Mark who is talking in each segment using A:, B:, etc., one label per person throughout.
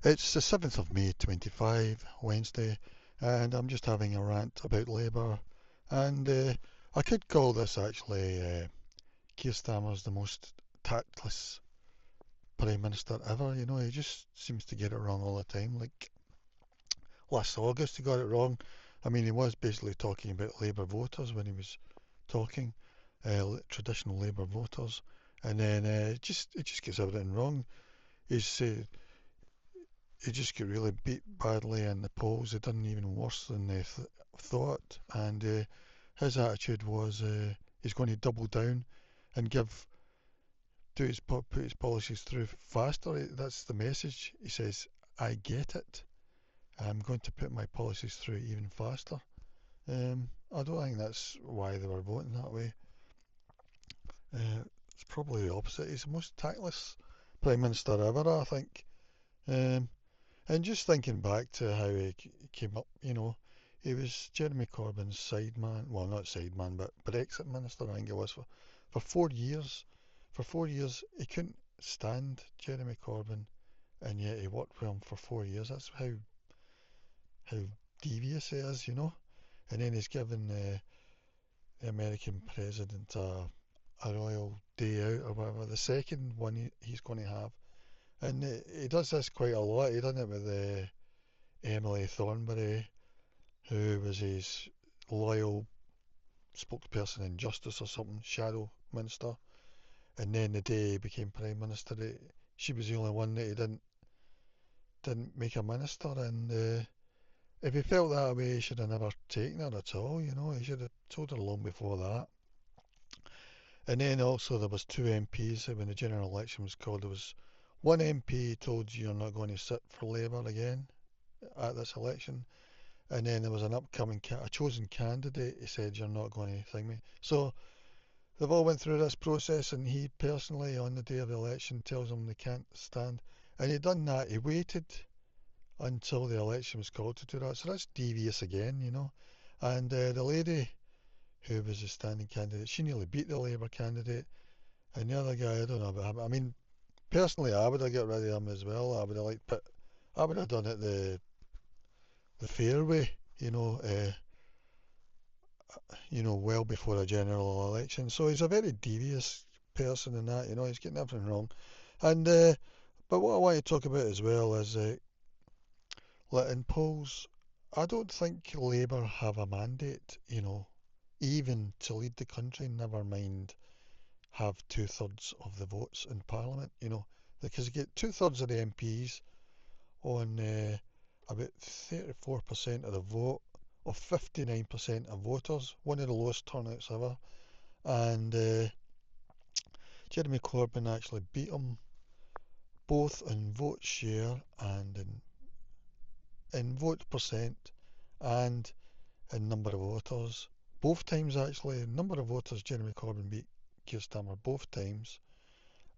A: It's the 7th of May 25, Wednesday, and I'm just having a rant about Labour. And I could call this actually Keir Starmer's the most tactless Prime Minister ever. You know, he just seems to get it wrong all the time. Like last August, he got it wrong. I mean, he was basically talking about Labour voters when he was talking, traditional Labour voters, and then it just gets everything wrong. He's he just got really beat badly in the polls. He done even worse than they thought. And his attitude was he's going to double down and put his policies through faster. That's the message. He says, "I get it. I'm going to put my policies through even faster." I don't think that's why they were voting that way. It's probably the opposite. He's the most tactless prime minister ever, I think. Um, And just thinking back to how he came up, you know, he was Jeremy Corbyn's side man. Well, not side man, but Brexit minister, I think it was, for 4 years. For 4 years, he couldn't stand Jeremy Corbyn, and yet he worked with him for 4 years. That's how devious he is, you know. And then he's given the American president a royal day out or whatever, the second one he's going to have. And he does this quite a lot. He done it with Emily Thornberry, who was his loyal spokesperson in Justice or something, shadow minister. And then the day he became prime minister, she was the only one that he didn't make a minister. And if he felt that way, he should have never taken her at all. You know, he should have told her long before that. And then also there was two MPs when the general election was called. There was one MP told you you're not going to sit for Labour again at this election, and then there was an upcoming a chosen candidate. He said you're not going to thing me. So they've all went through this process, and he personally, on the day of the election, tells them they can't stand. And he done that. He waited until the election was called to do that. So that's devious again, you know. And the lady who was the standing candidate, she nearly beat the Labour candidate. And the other guy, I don't know about him. I mean, personally, I would have got rid of him as well. I would have liked, but I would have done it the fair way, well before a general election. So he's a very devious person in that, he's getting everything wrong. And but what I want to talk about as well is in polls, I don't think Labour have a mandate, even to lead the country, never mind have two-thirds of the votes in Parliament, because you get two-thirds of the MPs on about 34% of the vote of 59% of voters, one of the lowest turnouts ever. And Jeremy Corbyn actually beat him both in vote share and in vote percent and in number of voters. Both times actually, number of voters Jeremy Corbyn beat Keir Starmer both times.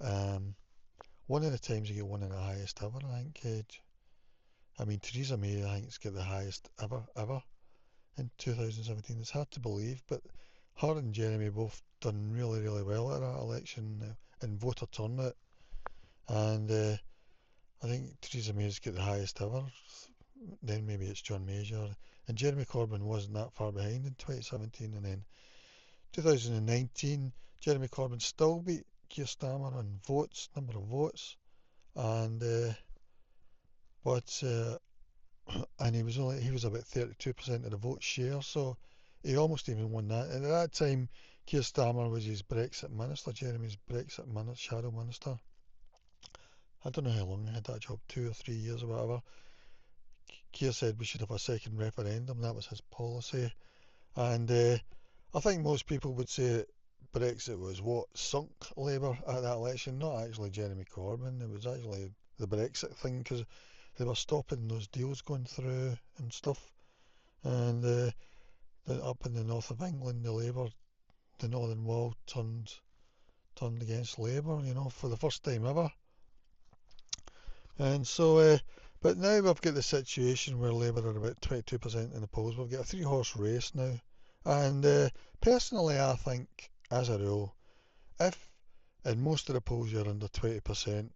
A: Um, One of the times he got one of the highest ever, I think. I mean, Theresa May, I think, has got the highest ever in 2017. It's hard to believe, but her and Jeremy both done really, really well at that election in voter turnout. And I think Theresa May's got the highest ever. Then maybe it's John Major. And Jeremy Corbyn wasn't that far behind in 2017. And then 2019, Jeremy Corbyn still beat Keir Starmer on votes, number of votes. And but and he was about 32% of the vote share, so he almost even won that. And at that time, Keir Starmer was his Brexit minister, Jeremy's Brexit shadow minister. I don't know how long he had that job, 2 or 3 years or whatever. Keir said we should have a second referendum. That was his policy, and I think most people would say that Brexit was what sunk Labour at that election, not actually Jeremy Corbyn. It was actually the Brexit thing because they were stopping those deals going through and stuff. And up in the north of England, the Northern Wall turned against Labour, for the first time ever. And so, but now we've got the situation where Labour are about 22% in the polls. We've got a three-horse race now. And personally, I think, as a rule, if in most of the polls you're under 20%,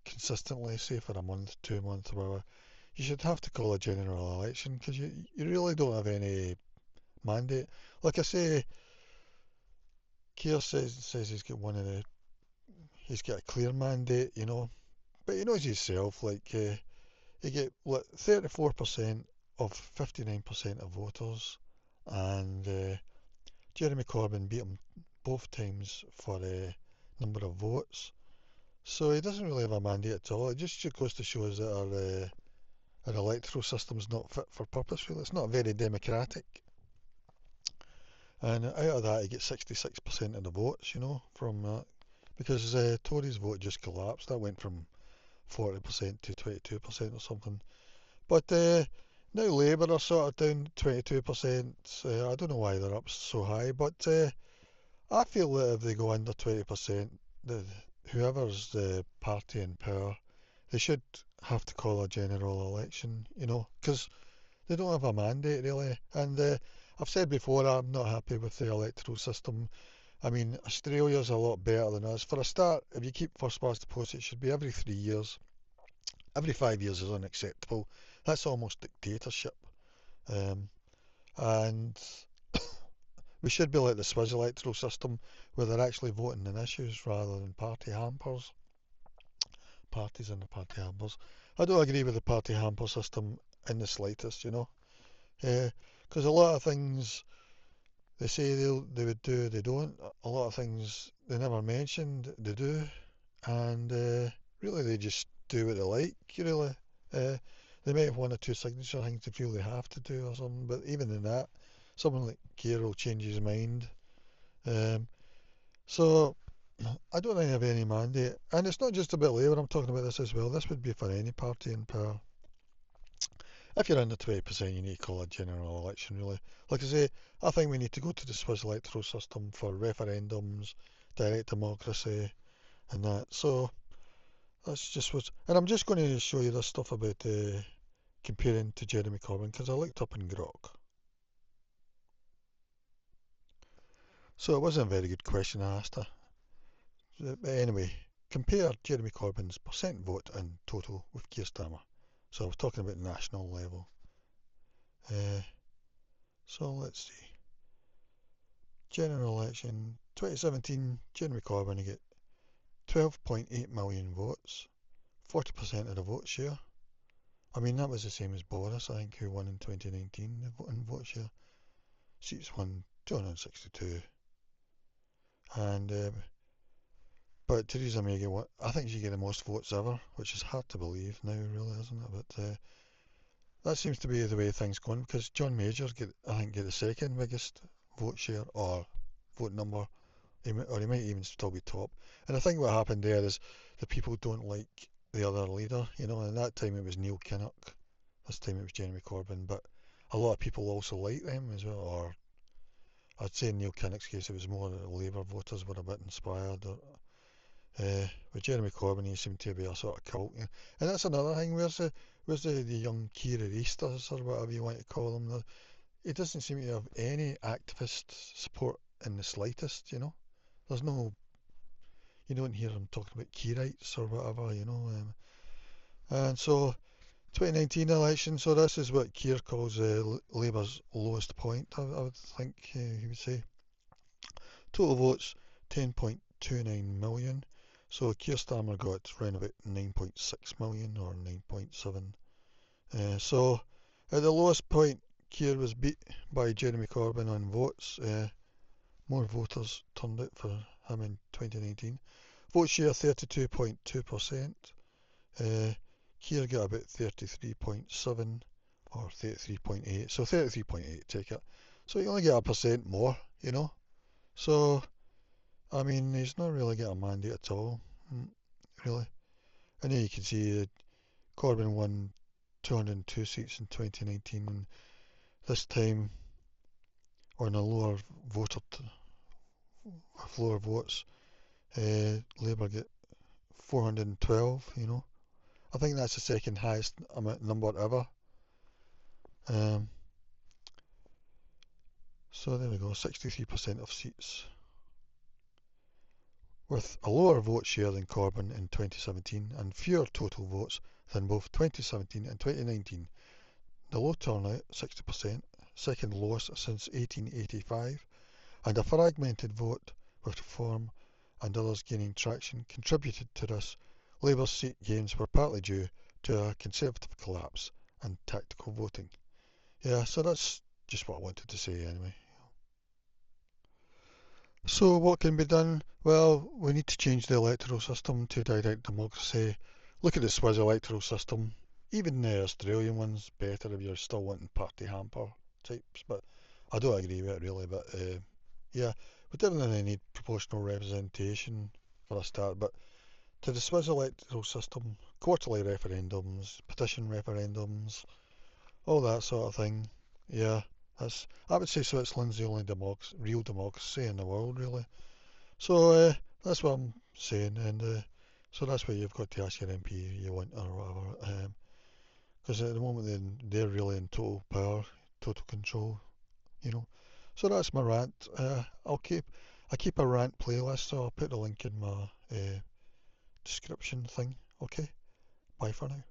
A: consistently, say for a month, 2 months, or whatever, you should have to call a general election because you really don't have any mandate. Like I say, Keir says he's got a clear mandate, but he knows himself. Like he get what 34% of 59% of voters, and Jeremy Corbyn beat him both times for number of votes. So he doesn't really have a mandate at all. It just goes to show us that our electoral system's not fit for purpose. Really, it's not very democratic. And out of that, he gets 66% of the votes. From that, because Tories' vote just collapsed. That went from 40% to 22% or something. But now Labour are sort of down 22%. I don't know why they're up so high, but I feel that if they go under 20%, whoever's the party in power, they should have to call a general election, because they don't have a mandate really. And I've said before, I'm not happy with the electoral system. I mean, Australia's a lot better than us. For a start, if you keep first past the post, it should be every 3 years. Every 5 years is unacceptable. That's almost dictatorship. Um, and we should be like the Swiss electoral system, where they're actually voting on issues rather than party hampers. Parties and the party hampers. I don't agree with the party hamper system in the slightest, because a lot of things they say they would do, they don't. A lot of things they never mentioned, they do. And really they just do what they like, really. Uh, they might have one or two signature things they feel they have to do or something, but even in that, someone like Keir will change his mind. Um, so I don't think I have any mandate. And it's not just about Labour, I'm talking about this as well. This would be for any party in power. If you're under 20%, you need to call a general election, really. Like I say, I think we need to go to the Swiss electoral system for referendums, direct democracy, and that. So that's just what. And I'm just going to show you this stuff about comparing to Jeremy Corbyn because I looked up in Grok. So it wasn't a very good question I asked her. But anyway, compare Jeremy Corbyn's percent vote and total with Keir Starmer. So I was talking about national level. Uh, so let's see. General election 2017, Jeremy Corbyn he get 12.8 million votes, 40% of the vote share. I mean, that was the same as Boris, I think, who won in 2019 in vote share. Seats won 262. And but Theresa May get I think she get the most votes ever, which is hard to believe now, really, isn't it? But that seems to be the way things going because John Major I think, get the second biggest vote share or vote number, or he might even still be top. And I think what happened there is the people don't like the other leader, and that time it was Neil Kinnock, this time it was Jeremy Corbyn, but a lot of people also like them as well, or I'd say in Neil Kinnock's case it was more that Labour voters were a bit inspired. With Jeremy Corbyn, he seemed to be a sort of cult, and that's another thing. Where's the young Keiristas or whatever you want to call them? He doesn't seem to have any activist support in the slightest. There's no, you don't hear him talking about Keirites or whatever. And so 2019 election. So this is what Keir calls Labour's lowest point. I would think he would say. Total votes 10.29 million. So Keir Starmer got around about 9.6 million or 9.7. So at the lowest point, Keir was beat by Jeremy Corbyn on votes. More voters turned out for him in 2019. Vote share 32.2%. Keir got about 33.7 or 33.8. So 33.8, take it. So you only get a percent more, So I mean, he's not really got a mandate at all, really. And then you can see that Corbyn won 202 seats in 2019, and this time on a lower votes, Labour get 412. I think that's the second highest number ever. So there we go, 63% of seats with a lower vote share than Corbyn in 2017 and fewer total votes than both 2017 and 2019. The low turnout, 60%, second lowest since 1885, and a fragmented vote with Reform and others gaining traction contributed to this. Labour's seat gains were partly due to a Conservative collapse and tactical voting. Yeah, so that's just what I wanted to say anyway. So what can be done? Well, we need to change the electoral system to direct democracy. Look at the Swiss electoral system. Even the Australian one's better if you're still wanting party hamper types, but I don't agree with it really. But yeah, we definitely need proportional representation for a start. But to the Swiss electoral system, quarterly referendums, petition referendums, all that sort of thing. Yeah, I would say Switzerland's the only real democracy in the world, really. So that's what I'm saying, and so that's what you've got to ask your MP you want or whatever. Because at the moment they're really in total power, total control, you know. So that's my rant. I keep a rant playlist, so I'll put the link in my description thing. Okay, bye for now.